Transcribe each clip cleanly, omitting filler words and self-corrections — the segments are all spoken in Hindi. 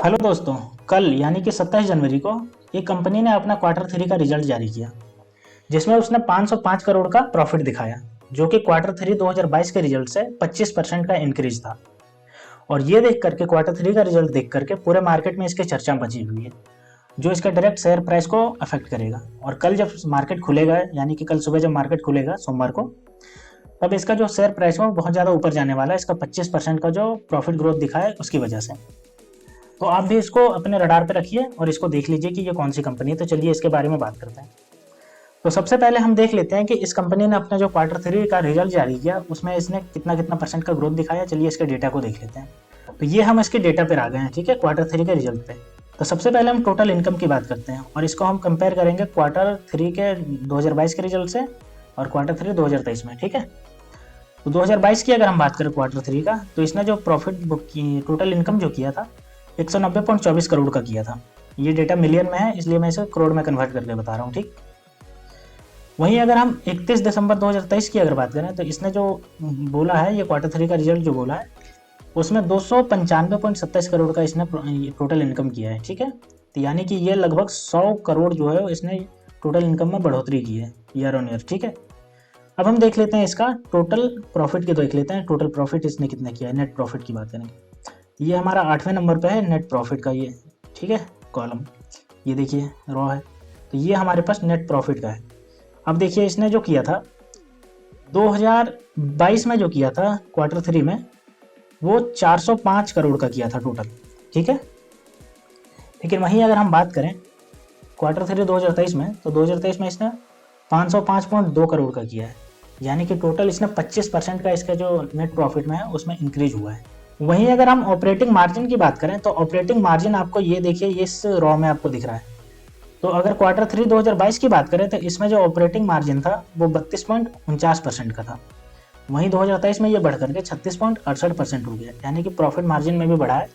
हेलो दोस्तों। कल यानी कि 27 जनवरी को एक कंपनी ने अपना क्वार्टर थ्री का रिजल्ट जारी किया, जिसमें उसने 505 करोड़ का प्रॉफिट दिखाया, जो कि क्वार्टर थ्री 2022 के रिजल्ट से 25% का इंक्रीज था। और ये देख करके क्वार्टर थ्री का रिजल्ट देख करके पूरे मार्केट में इसकी चर्चा मची हुई है, जो इसका डायरेक्ट शेयर प्राइस को अफेक्ट करेगा। और कल जब मार्केट खुलेगा, यानी कि कल सुबह जब मार्केट खुलेगा सोमवार को, तब इसका जो शेयर प्राइस है वो बहुत ज़्यादा ऊपर जाने वाला है, इसका 25% का जो प्रॉफिट ग्रोथ दिखा है उसकी वजह से। तो आप भी इसको अपने रडार पे रखिए और इसको देख लीजिए कि ये कौन सी कंपनी है। तो चलिए इसके बारे में बात करते हैं। तो सबसे पहले हम देख लेते हैं कि इस कंपनी ने अपना जो क्वार्टर थ्री का रिजल्ट जारी किया उसमें इसने कितना कितना परसेंट का ग्रोथ दिखाया। चलिए इसके डेटा को देख लेते हैं। तो ये हम इसके डेटा पर आ गए हैं, ठीक है, क्वार्टर थ्री के रिजल्ट पे। तो सबसे पहले हम टोटल इनकम की बात करते हैं और इसको हम कंपेयर करेंगे क्वार्टर थ्री के 2022 के रिजल्ट से और क्वार्टर थ्री 2023 में, ठीक है। तो 2022 की अगर हम बात करें क्वार्टर थ्री का, तो इसने जो प्रॉफिट बुक की टोटल इनकम जो किया था 190.24 करोड़ का किया था। ये डेटा मिलियन में है, इसलिए मैं इसे करोड़ में कन्वर्ट करके बता रहा हूँ, ठीक। वहीं अगर हम 31 दिसंबर 2023 की अगर बात करें, तो इसने जो बोला है, ये क्वार्टर थ्री का रिजल्ट जो बोला है, उसमें 295.27 करोड़ का इसने टोटल इनकम किया है, ठीक है। तो यानी कि ये लगभग 100 करोड़ जो है इसने टोटल इनकम में बढ़ोतरी की है ईयर ऑन ईयर, ठीक है। अब हम देख लेते हैं इसका टोटल प्रॉफिट की, देख लेते हैं टोटल प्रॉफिट इसने कितना किया है। नेट प्रॉफिट की बात करेंगे, ये हमारा 8वें नंबर पे है नेट प्रॉफिट का, ये ठीक है कॉलम, ये देखिए रॉ है। तो ये हमारे पास नेट प्रॉफिट का है। अब देखिए इसने जो किया था 2022 में, जो किया था क्वार्टर थ्री में, वो 405 करोड़ का किया था टोटल, ठीक है। लेकिन वहीं अगर हम बात करें क्वार्टर थ्री 2023 में, तो 2023 में इसने 505.2 करोड़ का किया है। यानी कि टोटल इसने 25% का इसका जो नेट प्रॉफिट में है उसमें इंक्रीज हुआ है। वहीं अगर हम ऑपरेटिंग मार्जिन की बात करें, तो ऑपरेटिंग मार्जिन आपको ये देखिए, ये इस रॉ में आपको दिख रहा है। तो अगर क्वार्टर थ्री 2022 की बात करें, तो इसमें जो ऑपरेटिंग मार्जिन था वो 32.49% का था। वहीं 2023 में ये बढ़ करके 36.68% हो गया, यानी कि प्रॉफिट मार्जिन में भी बढ़ा है,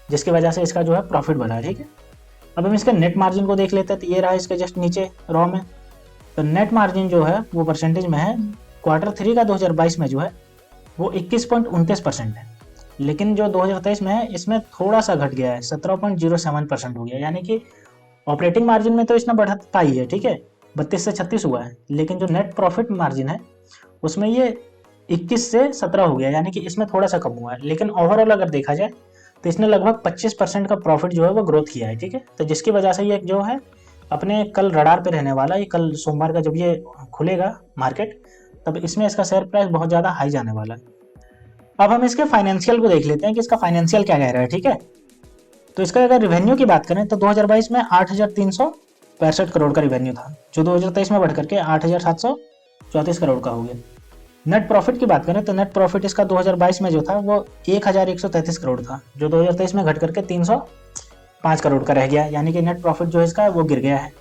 जिसकी वजह से इसका जो है प्रॉफिट बढ़ा है, ठीक है। अब हम इसके नेट मार्जिन को देख लेते हैं। तो ये रहा इसके जस्ट नीचे रॉ में। तो नेट मार्जिन जो है वो परसेंटेज में है, क्वार्टर थ्री का 2022 में जो है वो 21.29% है। लेकिन जो 2023 में है इसमें थोड़ा सा घट गया है, 17.07% हो गया। यानी कि ऑपरेटिंग मार्जिन में तो इसने बढ़त पाई है, ठीक है, 32 से 36 हुआ है। लेकिन जो नेट प्रॉफिट मार्जिन है उसमें ये 21 से 17 हो गया, यानी कि इसमें थोड़ा सा कम हुआ है। लेकिन ओवरऑल अगर देखा जाए तो इसने लगभग 25% का प्रॉफिट जो है वो ग्रोथ किया है, ठीक है। तो जिसकी वजह से ये जो है अपने कल रडार पे रहने वाला है। कल सोमवार का जब ये खुलेगा मार्केट, तब इसमें इसका शेयर प्राइस बहुत ज़्यादा हाई जाने वाला है। अब हम इसके फाइनेंशियल को देख लेते हैं कि इसका फाइनेंशियल क्या कह रहा है, ठीक है। तो इसका अगर रिवेन्यू की बात करें, तो 2022 में 8,365 करोड़ का रिवेन्यू था, जो 2023 में बढ़ करके 8,734 करोड़ का हो गया। नेट प्रॉफिट की बात करें, तो नेट प्रॉफिट इसका 2022 में जो था वो 1,133 करोड़ था, जो 2023 में घट करके 305 करोड़ का रह गया। यानी कि नेट प्रॉफिट जो है इसका वो गिर गया है।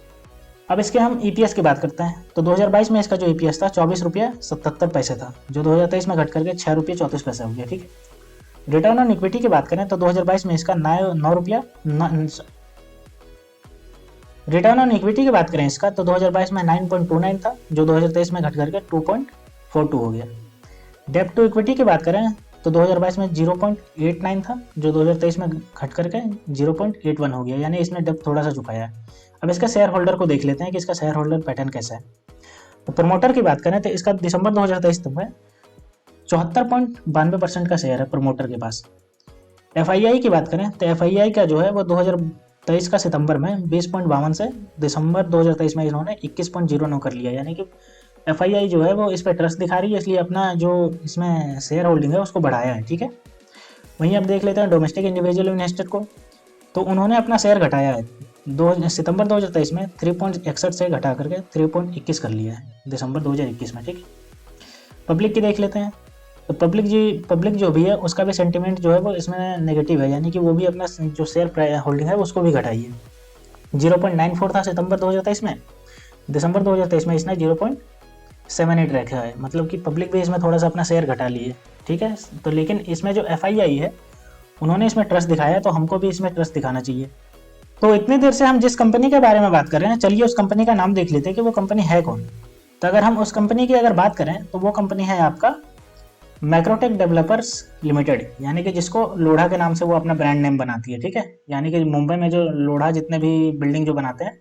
अब इसके हम ईपीएस की बात करते हैं। तो 2022 में इसका जो ईपीएस था 24.77 था, जो 2023 में घट करके 6.34 हो गया, ठीक है। रिटर्न ऑन इक्विटी की बात करें, तो 2022 में इसका 9 रुपया, रिटर्न ऑन इक्विटी की बात करें इसका, तो 2022 में 9.29 था, जो 2023 में घट करके 2.42 हो गया। डेब्ट टू इक्विटी की बात करें, तो 2022 में 0.89 था, जो 2023 में घट करके 0.81 हो गया। यानी इसने डेब्ट थोड़ा सा झुकाया है। अब इसका शेयर होल्डर को देख लेते हैं कि इसका शेयर होल्डर पैटर्न कैसा है। तो प्रमोटर की बात करें, तो इसका दिसंबर 2023 तक में 74.92% का शेयर है प्रमोटर के पास। एफआईआई की बात करें, तो एफआईआई का जो है वो 2023 का सितंबर में 20.52 से दिसंबर 2023 में इन्होंने 21.09 कर लिया। यानी कि एफआईआई जो है वो इस पर ट्रस्ट दिखा रही है, इसलिए अपना जो इसमें शेयर होल्डिंग है उसको बढ़ाया है, ठीक है। वहीं अब देख लेते हैं डोमेस्टिक इंडिविजुअल इन्वेस्टर को। तो उन्होंने अपना शेयर घटाया है, सितंबर 2023 में 3.61 से घटा करके 3.21 कर लिया है दिसंबर 2021 में, ठीक है। पब्लिक की देख लेते हैं। तो पब्लिक जो भी है उसका भी सेंटीमेंट जो है वो इसमें नेगेटिव है, यानी कि वो भी अपना जो शेयर होल्डिंग है उसको भी घटाई है। 0.94 था सितंबर 2023 में, दिसंबर 2023 में इसने 0.78 रखा है। मतलब कि पब्लिक भी इसमें थोड़ा सा अपना शेयर घटा लिए, ठीक है। तो लेकिन इसमें जो एफआईआई है उन्होंने इसमें ट्रस्ट दिखाया, तो हमको भी इसमें ट्रस्ट दिखाना चाहिए। तो इतनी देर से हम जिस कंपनी के बारे में बात कर रहे हैं, चलिए उस कंपनी का नाम देख लेते हैं कि वो कंपनी है कौन। तो अगर हम उस कंपनी की अगर बात करें, तो वो कंपनी है आपका मैक्रोटेक डेवलपर्स लिमिटेड, यानी कि जिसको लोढ़ा के नाम से वो अपना ब्रांड नेम बनाती है, ठीक है। यानी कि मुंबई में जो लोढ़ा जितने भी बिल्डिंग जो बनाते हैं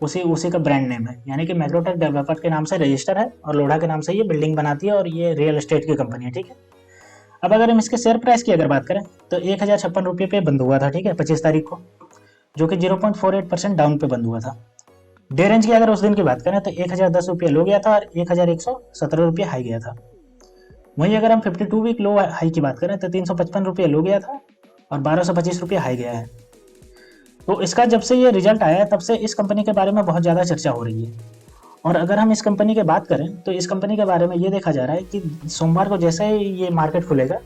उसी उसी का ब्रांड नेम है, यानी कि मैक्रोटेक डेवलपर के नाम से रजिस्टर है और लोढ़ा के नाम से ये बिल्डिंग बनाती है और ये रियल एस्टेट की कंपनी है, ठीक है। अब अगर हम इसके शेयर प्राइस की अगर बात करें तो 1056 रुपये पे बंद हुआ था, ठीक है, 25 तारीख को, जो कि 0.48% डाउन पे बंद हुआ था। डे रेंज की अगर उस दिन की बात करें तो 1010 रुपये लो गया था और 1117 रुपये हाई गया था। वहीं अगर हम 52 वीक लो हाई की बात करें तो 355 रुपये लो गया था और 1225 रुपये हाई गया है। तो इसका जब से ये रिजल्ट आया है तब से इस कंपनी के बारे में बहुत ज़्यादा चर्चा हो रही है। और अगर हम इस कंपनी की बात करें तो इस कंपनी के बारे में ये देखा जा रहा है कि सोमवार को जैसे ही ये मार्केट खुलेगा,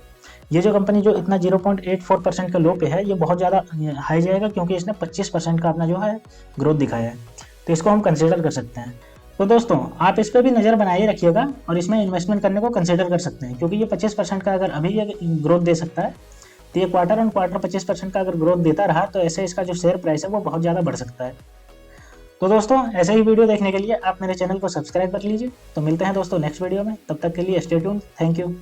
ये जो कंपनी जो इतना 0.84% का लो पे है ये बहुत ज़्यादा हाई जाएगा, क्योंकि इसने 25% का अपना जो है ग्रोथ दिखाया है। तो इसको हम कंसिडर कर सकते हैं। तो दोस्तों आप इस पर भी नज़र बनाए रखिएगा और इसमें इन्वेस्टमेंट करने को कंसिडर कर सकते हैं, क्योंकि ये 25% का अगर अभी ये ग्रोथ दे सकता है तो ये क्वार्टर ऑन क्वार्टर 25% का अगर ग्रोथ देता रहा तो ऐसे इसका जो शेयर प्राइस है वो बहुत ज़्यादा बढ़ सकता है। तो दोस्तों ऐसे ही वीडियो देखने के लिए आप मेरे चैनल को सब्सक्राइब कर लीजिए। तो मिलते हैं दोस्तों नेक्स्ट वीडियो में, तब तक के लिए स्टे ट्यून्ड। Thank you.